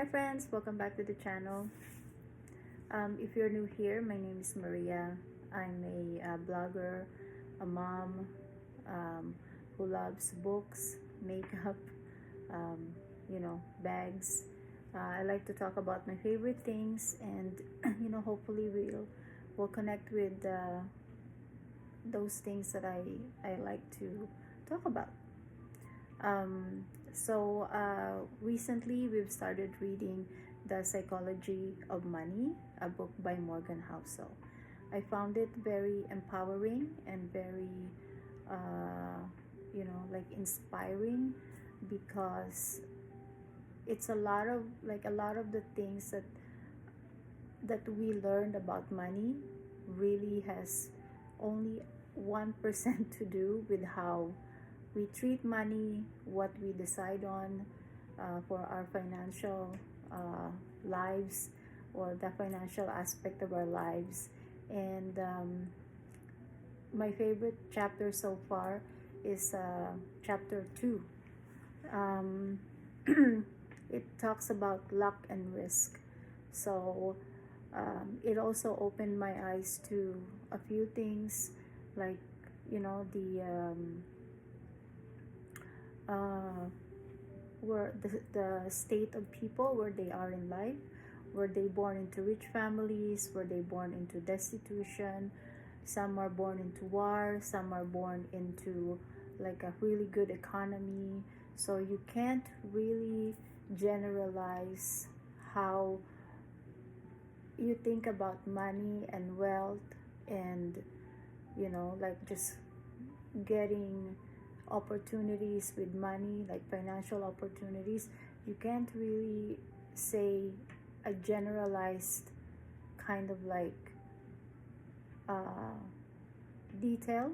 Hi friends, welcome back to the channel. If you're new here, my name is Maria. I'm a blogger, a mom who loves books, makeup, um, bags. I like to talk about my favorite things, and hopefully we'll connect with those things that I like to talk about. Recently we've started reading The Psychology of Money, a book by Morgan Housel. I found it very empowering and very, inspiring because it's a lot of the things that we learned about money really has only 1% to do with how we treat money, what we decide on for our financial lives or the financial aspect of our lives. And my favorite chapter so far is chapter 2. Um, it talks about luck and risk. So it also opened my eyes to a few things like, uh, where the state of people where they are in life. Were they born into rich families? Were they born into destitution? Some are born into war, some are born into like a really good economy. So you can't really generalize how you think about money and wealth and just getting opportunities with money, like financial opportunities. You can't really say a generalized kind of uh, detail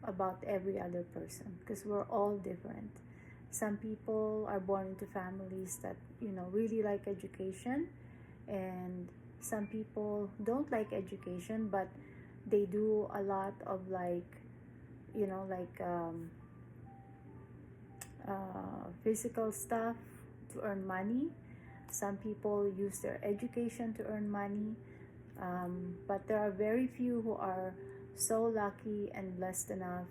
about every other person because we're all different. Some people are born into families that really like education, and some people don't like education, but they do a lot of physical stuff to earn money. Some people use their education to earn money, but there are very few who are so lucky and blessed enough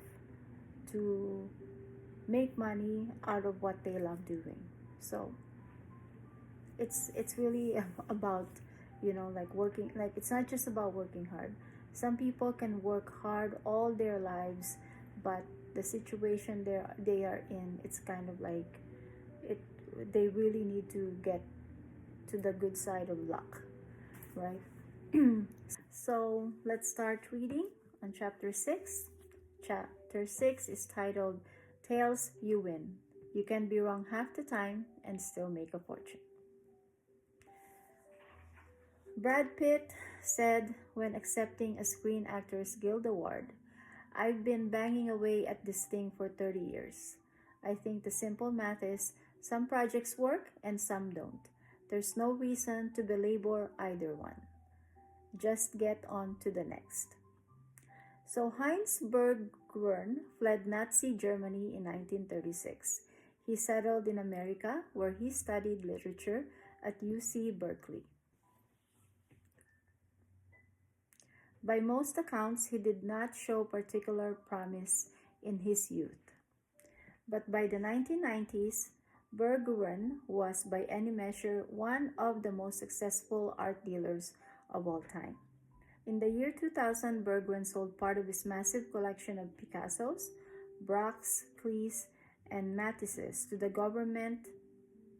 to make money out of what they love doing. So it's really about working, like it's not just about working hard. Some people can work hard all their lives, but the situation they are in, it's kind of like it they really need to get to the good side of luck, right? So let's start reading on chapter 6. Chapter 6 is titled Tails You Win. You can be wrong half the time and still make a fortune. Brad Pitt said when accepting a Screen Actors Guild Award, "I've been banging away at this thing for 30 years. I think the simple math is some projects work and some don't. There's no reason to belabor either one. Just get on to the next." So Heinz Berggruen fled Nazi Germany in 1936. He settled in America where he studied literature at UC Berkeley. By most accounts, he did not show particular promise in his youth. But by the 1990s, Berggruen was by any measure one of the most successful art dealers of all time. In the year 2000, Berggruen sold part of his massive collection of Picassos, Braques, Klies, and Matisses to the government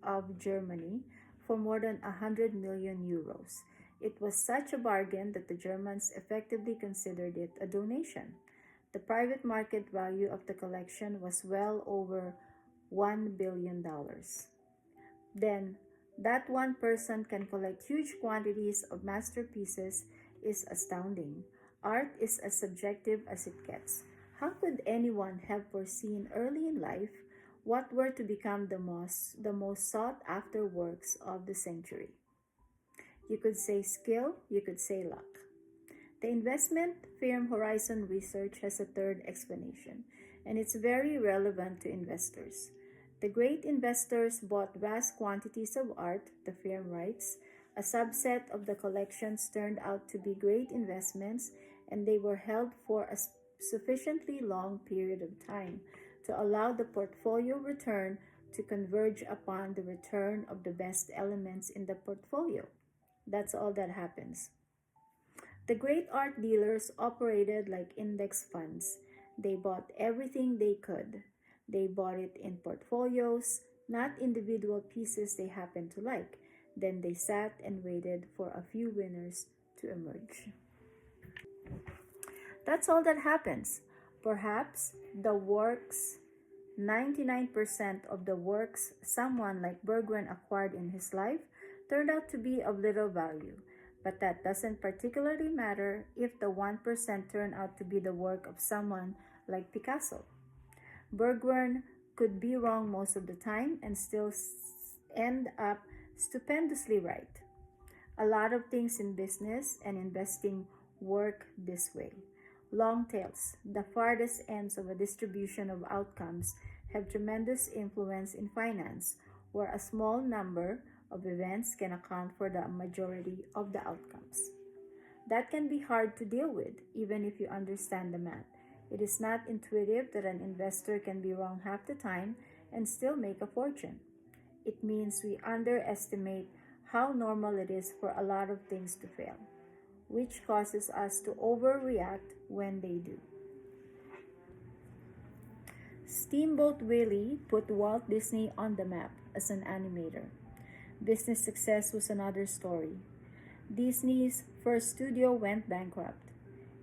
of Germany for more than 100 million euros. It was such a bargain that the Germans effectively considered it a donation. The private market value of the collection was well over $1 billion. Then, that one person can collect huge quantities of masterpieces is astounding. Art is as subjective as it gets. How could anyone have foreseen early in life what were to become the most sought after works of the century? You could say skill, you could say luck. The investment firm Horizon Research has a third explanation, and it's very relevant to investors. The great investors bought vast quantities of art, the firm writes. A subset of the collections turned out to be great investments, and they were held for a sufficiently long period of time to allow the portfolio return to converge upon the return of the best elements in the portfolio. That's all that happens. The great art dealers operated like index funds. They bought everything they could. They bought it in portfolios, not individual pieces they happened to like. Then they sat and waited for a few winners to emerge. That's all that happens. Perhaps the works 99% of the works someone like Berggruen acquired in his life turned out to be of little value, but that doesn't particularly matter if the 1% turned out to be the work of someone like Picasso. Berggruen could be wrong most of the time and still end up stupendously right. A lot of things in business and investing work this way. Long tails, the farthest ends of a distribution of outcomes, have tremendous influence in finance, where a small number of events can account for the majority of the outcomes. That can be hard to deal with, even if you understand the math. It is not intuitive that an investor can be wrong half the time and still make a fortune. It means we underestimate how normal it is for a lot of things to fail, which causes us to overreact when they do. Steamboat Willie put Walt Disney on the map as an animator. Business success was another story. Disney's first studio went bankrupt.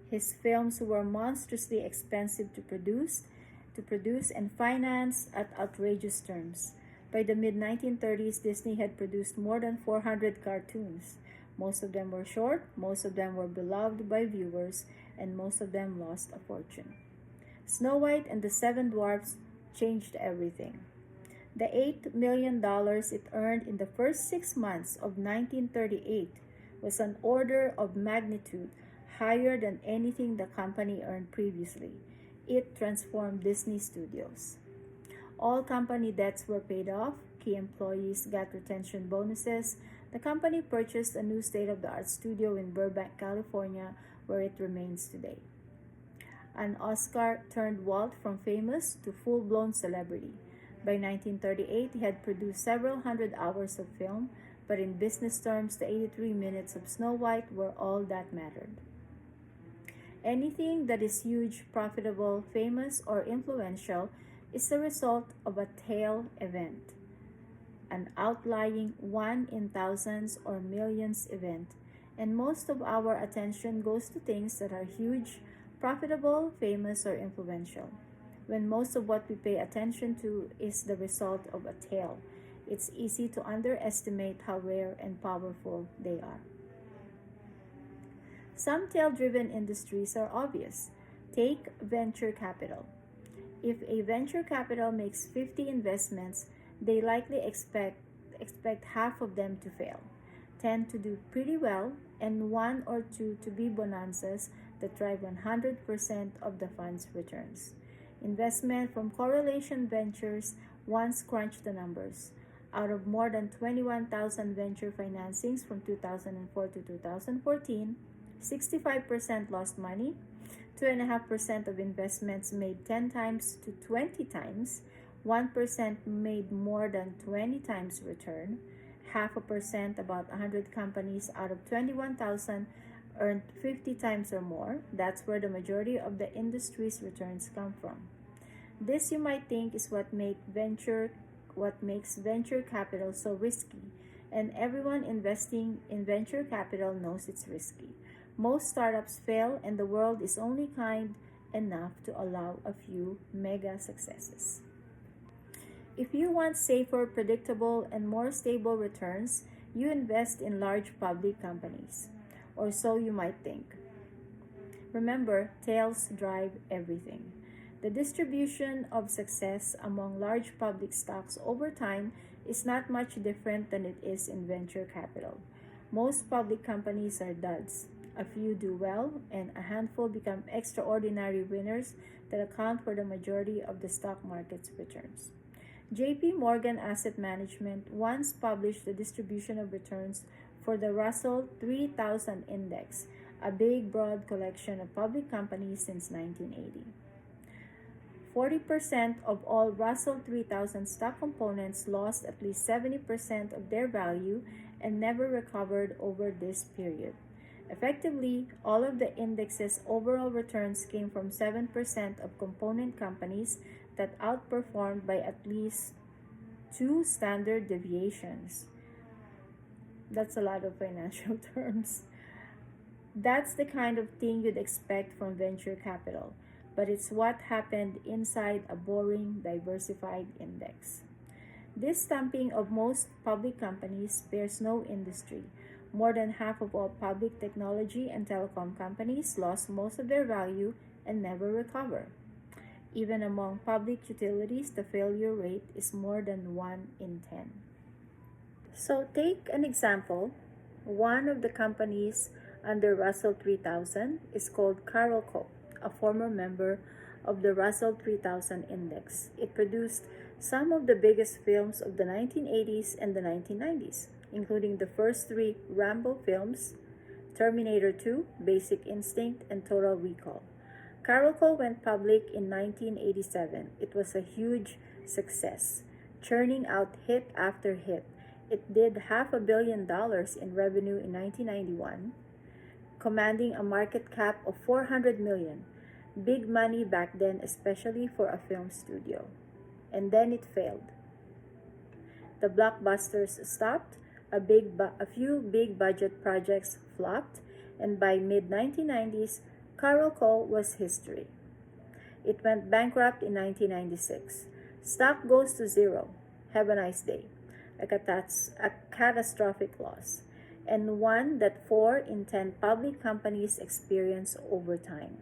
His films were monstrously expensive to produce and finance at outrageous terms. By the mid 1930s, Disney had produced more than 400 cartoons. Most of them were short, most of them were beloved by viewers, and most of them lost a fortune. Snow White and the Seven Dwarfs changed everything. The $8 million it earned in the first 6 months of 1938 was an order of magnitude higher than anything the company earned previously. It transformed Disney Studios. All company debts were paid off, key employees got retention bonuses. The company purchased a new state-of-the-art studio in Burbank, California, where it remains today. An Oscar turned Walt from famous to full-blown celebrity. By 1938, he had produced several hundred hours of film, but in business terms, the 83 minutes of Snow White were all that mattered. Anything that is huge, profitable, famous, or influential is the result of a tail event, an outlying one in thousands or millions event, and most of our attention goes to things that are huge, profitable, famous, or influential, when most of what we pay attention to is the result of a tail. It's easy to underestimate how rare and powerful they are. Some tail-driven industries are obvious. Take venture capital. If a venture capital makes 50 investments, they likely expect half of them to fail, 10 to do pretty well, and 1 or 2 to be bonanzas that drive 100% of the fund's returns. Investment from Correlation Ventures once crunched the numbers. Out of more than 21,000 venture financings from 2004 to 2014, 65% lost money, 2.5% of investments made 10 times to 20 times, 1% made more than 20 times return, 0.5%, about 100 companies out of 21,000 earned 50 times or more. That's where the majority of the industry's returns come from. This, you might think, is what makes venture capital so risky, and everyone investing in venture capital knows it's risky. Most startups fail, and the world is only kind enough to allow a few mega successes. If you want safer, predictable, and more stable returns, you invest in large public companies. Or so you might think. Remember, tails drive everything. The distribution of success among large public stocks over time is not much different than it is in venture capital. Most public companies are duds. A few do well, and a handful become extraordinary winners that account for the majority of the stock market's returns. JP Morgan Asset Management once published the distribution of returns for the Russell 3000 Index, a big, broad collection of public companies since 1980. 40% of all Russell 3000 stock components lost at least 70% of their value and never recovered over this period. Effectively, all of the index's overall returns came from 7% of component companies that outperformed by at least 2 standard deviations. That's a lot of financial terms. That's the kind of thing you'd expect from venture capital, but it's what happened inside a boring, diversified index. This stamping of most public companies spares no industry. More than half of all public technology and telecom companies lost most of their value and never recover. Even among public utilities, the failure rate is more than 1 in 10. So take an example. One of the companies under Russell 3000 is called Carolco, a former member of the Russell 3000 Index. It produced some of the biggest films of the 1980s and the 1990s, including the first 3 Rambo films, Terminator 2, Basic Instinct, and Total Recall. Carolco went public in 1987. It was a huge success, churning out hit after hit. It did $500 million in revenue in 1991, commanding a market cap of $400 million. Big money back then, especially for a film studio. And then it failed. The blockbusters stopped, a few big budget projects flopped, and by mid-1990s, Carolco was history. It went bankrupt in 1996. Stock goes to zero. Have a nice day. A catastrophic loss, and one that 4 in 10 public companies experience over time.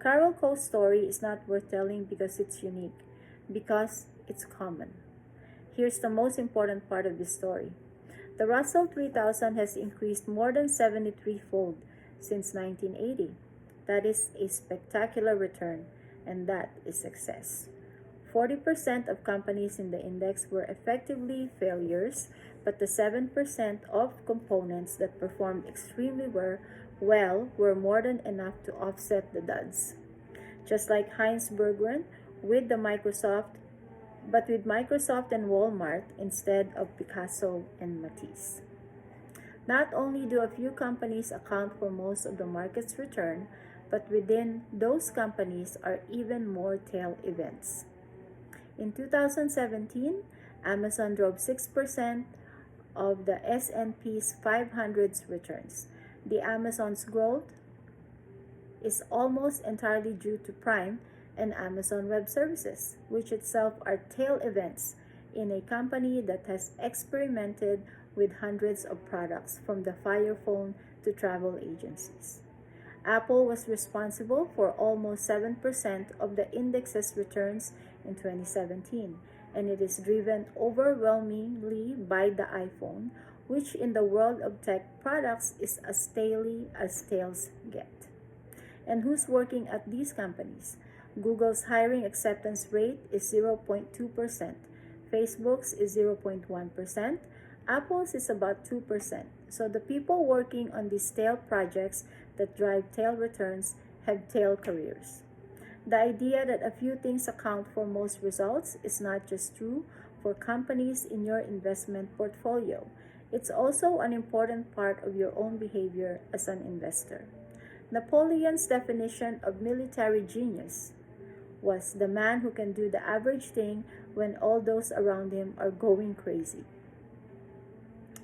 Carolco's story is not worth telling because it's unique, because it's common. Here's the most important part of this story. The Russell 3000 has increased more than 73-fold since 1980. That is a spectacular return, and that is success. 40% of companies in the index were effectively failures, but the 7% of components that performed extremely well were more than enough to offset the duds. Just like Heinz Berggruen with Microsoft and Walmart instead of Picasso and Matisse. Not only do a few companies account for most of the market's return, but within those companies are even more tail events. In 2017, Amazon drove 6% of the S&P's 500's returns. The Amazon's growth is almost entirely due to Prime and Amazon Web Services, which itself are tail events in a company that has experimented with hundreds of products, from the Fire Phone to travel agencies. Apple was responsible for almost 7% of the index's returns in 2017, and it is driven overwhelmingly by the iPhone, which in the world of tech products is as staley as tails get. And who's working at these companies? Google's hiring acceptance rate is 0.2%, Facebook's is 0.1%, Apple's is about 2%. So the people working on these tail projects that drive tail returns have tail careers. The idea that a few things account for most results is not just true for companies in your investment portfolio. It's also an important part of your own behavior as an investor. Napoleon's definition of military genius was the man who can do the average thing when all those around him are going crazy.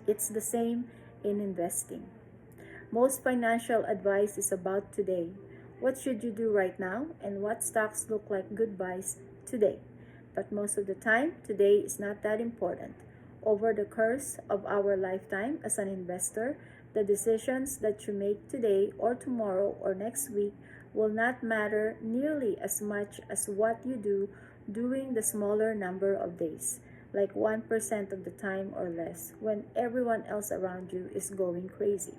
It's the same in investing. Most financial advice is about today. What should you do right now, and what stocks look like good buys today? But most of the time, today is not that important. Over the course of our lifetime as an investor, the decisions that you make today or tomorrow or next week will not matter nearly as much as what you do during the smaller number of days, like 1% of the time or less, when everyone else around you is going crazy.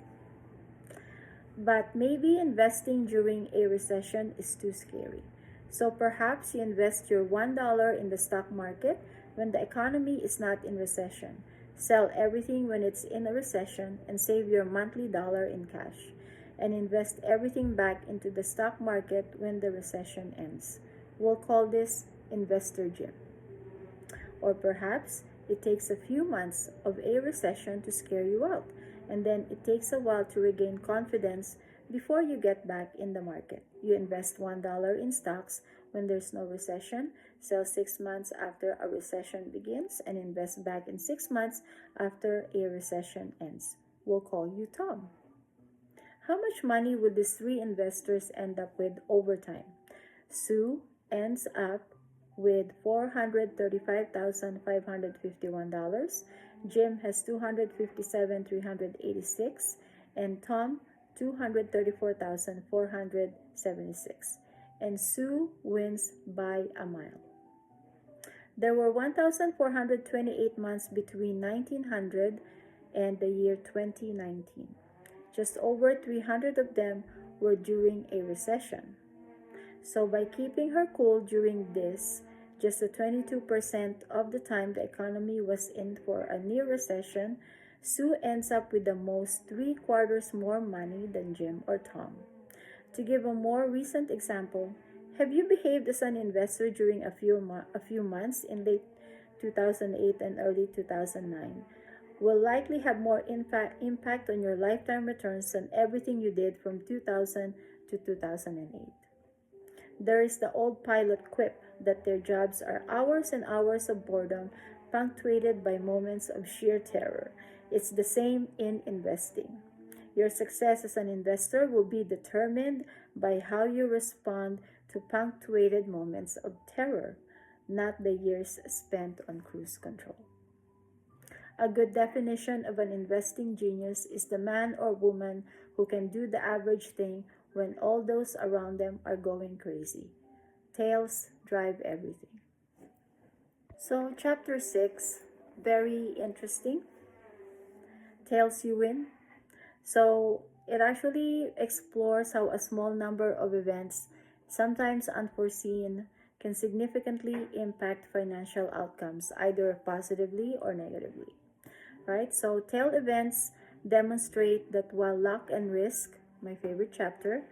But maybe investing during a recession is too scary. So perhaps you invest your $1 in the stock market when the economy is not in recession. Sell everything when it's in a recession and save your monthly dollar in cash. And invest everything back into the stock market when the recession ends. We'll call this Investor Jim. Or perhaps it takes a few months of a recession to scare you out, and then it takes a while to regain confidence before you get back in the market. You invest $1 in stocks when there's no recession, sell 6 months after a recession begins, and invest back in 6 months after a recession ends. We'll call you Tom. How much money would these three investors end up with over time? Sue ends up with $435,551. Jim has $257,386, and Tom $234,476. And Sue wins by a mile. There were 1,428 months between 1900 and the year 2019. Just over 300 of them were during a recession. So by keeping her cool during this, just 22% of the time the economy was in for a near recession, Sue ends up with the most 3/4 more money than Jim or Tom. To give a more recent example, have you behaved as an investor during a few months in late 2008 and early 2009? Will likely have more impact on your lifetime returns than everything you did from 2000 to 2008. There is the old pilot quip that their jobs are hours and hours of boredom punctuated by moments of sheer terror. It's the same in investing. Your success as an investor will be determined by how you respond to punctuated moments of terror, not the years spent on cruise control. A good definition of an investing genius is the man or woman who can do the average thing when all those around them are going crazy. Tails drive everything. So, chapter 6, very interesting. Tails you win. So, it actually explores how a small number of events, sometimes unforeseen, can significantly impact financial outcomes, either positively or negatively. Right? So, tail events demonstrate that while luck and risk, my favorite chapter,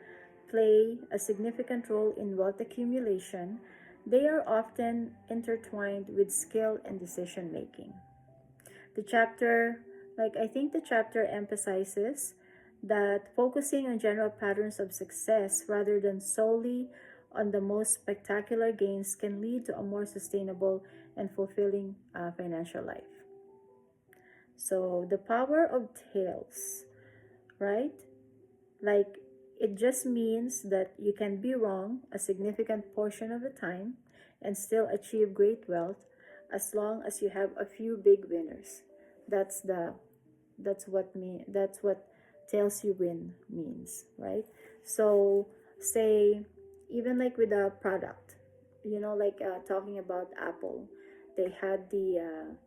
play a significant role in wealth accumulation, they are often intertwined with skill and decision making. The chapter, I think the chapter emphasizes that focusing on general patterns of success rather than solely on the most spectacular gains can lead to a more sustainable and fulfilling financial life. So, the power of tails, right? Like, it just means that you can be wrong a significant portion of the time and still achieve great wealth as long as you have a few big winners. That's the that's what tails you win means, right? So say even like with a product, talking about Apple, they had the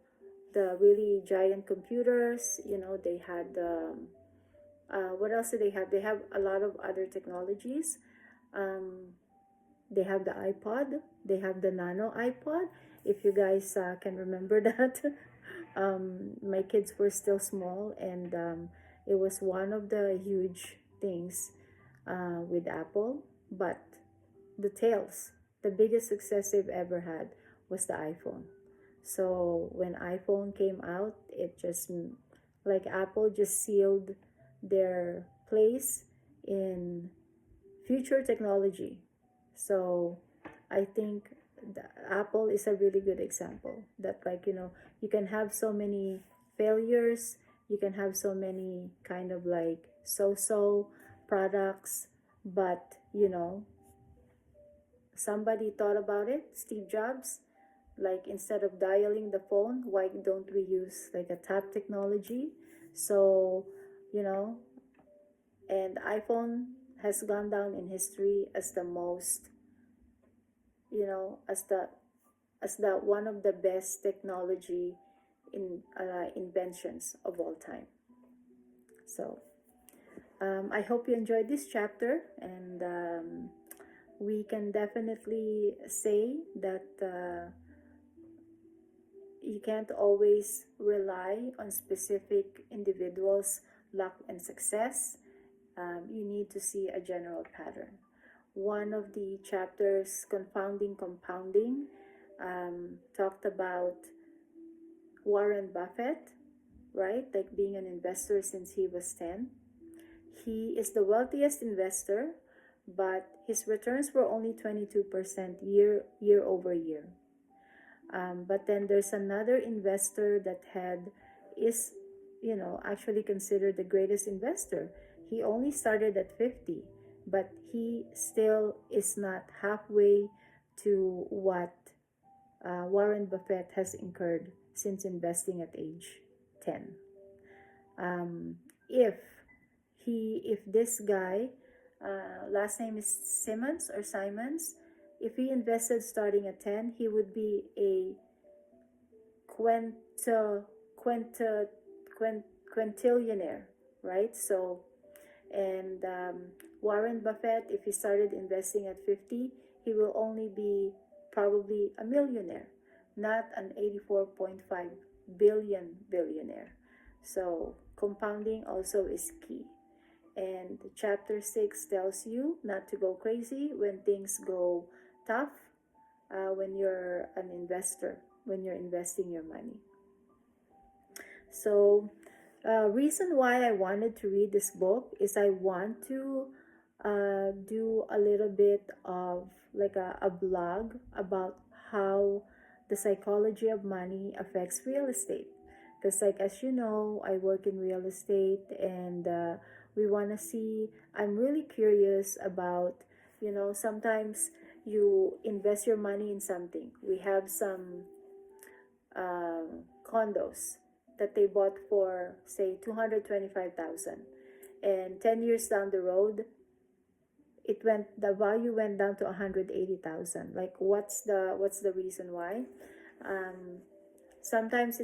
really giant computers. They had the what else do they have? They have a lot of other technologies. Um, they have the iPod. They have the nano iPod. If you guys can remember that, my kids were still small, and it was one of the huge things with Apple. But the tails, the biggest success they've ever had was the iPhone. So when iPhone came out, it just like Apple just sealed their place in future technology. So I think Apple is a really good example that you can have so many failures, you can have so many kind of like so products, but somebody thought about it. Steve Jobs, like instead of dialing the phone, why don't we use like a tap technology? So you know and iPhone has gone down in history as the most, as the one of the best technology in inventions of all time. So I hope you enjoyed this chapter, and we can definitely say that you can't always rely on specific individuals' luck and success. You need to see a general pattern. One of the chapters, Confounding Compounding, talked about Warren Buffett, right? Like being an investor since he was 10. He is the wealthiest investor, but his returns were only 22% year over year. But then there's another investor that is, actually considered the greatest investor. He only started at 50, but he still is not halfway to what Warren Buffett has incurred since investing at age 10. Um, if if this guy, last name is Simmons or Simons, if he invested starting at 10, he would be a quinta, quinta, quintillionaire, right? So, and Warren Buffett, if he started investing at 50, he will only be probably a millionaire, not an 84.5 billion billionaire. So, compounding also is key. And chapter 6 tells you not to go crazy when things go tough, when you're an investor, when you're investing your money. So, reason why I wanted to read this book is I want to do a little bit of like a blog about how the psychology of money affects real estate. Because, like, as you know, I work in real estate, and we want to see, I'm really curious about, sometimes you invest your money in something. We have some condos that they bought for, say, 225,000, and 10 years down the road, the value went down to 180,000. Like, what's the reason why? Sometimes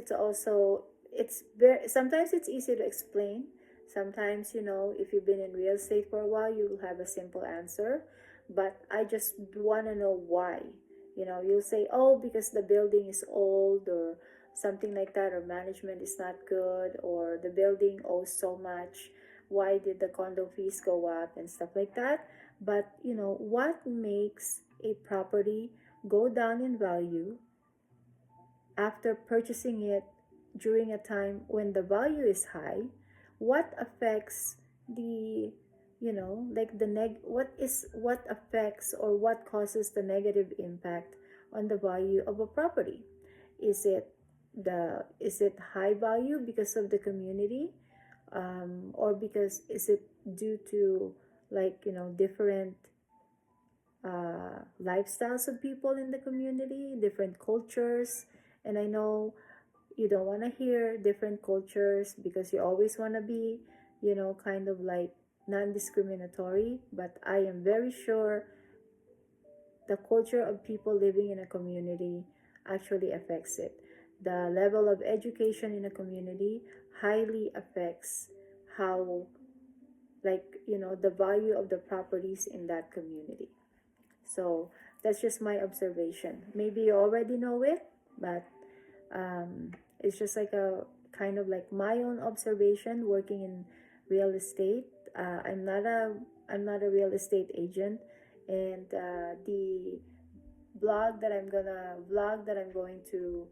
sometimes it's easy to explain. Sometimes, if you've been in real estate for a while, you'll have a simple answer. But I just want to know why. You'll say, oh, because the building is old, or something like that, or management is not good, or the building owes so much. Why did the condo fees go up, and stuff like that? But, what makes a property go down in value after purchasing it during a time when the value is high? What affects the, like what affects, or what causes the negative impact on the value of a property? Is it high value because of the community, or because is it due to, like, different lifestyles of people in the community, different cultures? And I know you don't want to hear different cultures because you always want to be, kind of like non-discriminatory, but I am very sure the culture of people living in a community actually affects it. The level of education in a community highly affects how, like, the value of the properties in that community. So that's just my observation. Maybe you already know it, but it's just like a kind of like my own observation working in real estate. I'm not a real estate agent, and the vlog that I'm going to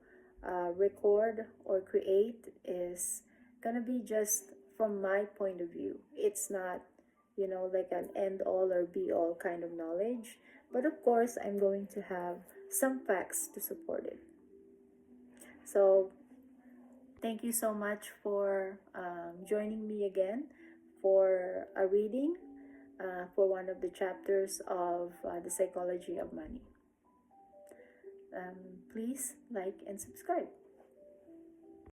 record or create is gonna be just from my point of view. It's not, like an end all or be all kind of knowledge, but of course I'm going to have some facts to support it. So thank you so much for joining me again for a reading for one of the chapters of The Psychology of Money. Please like and subscribe.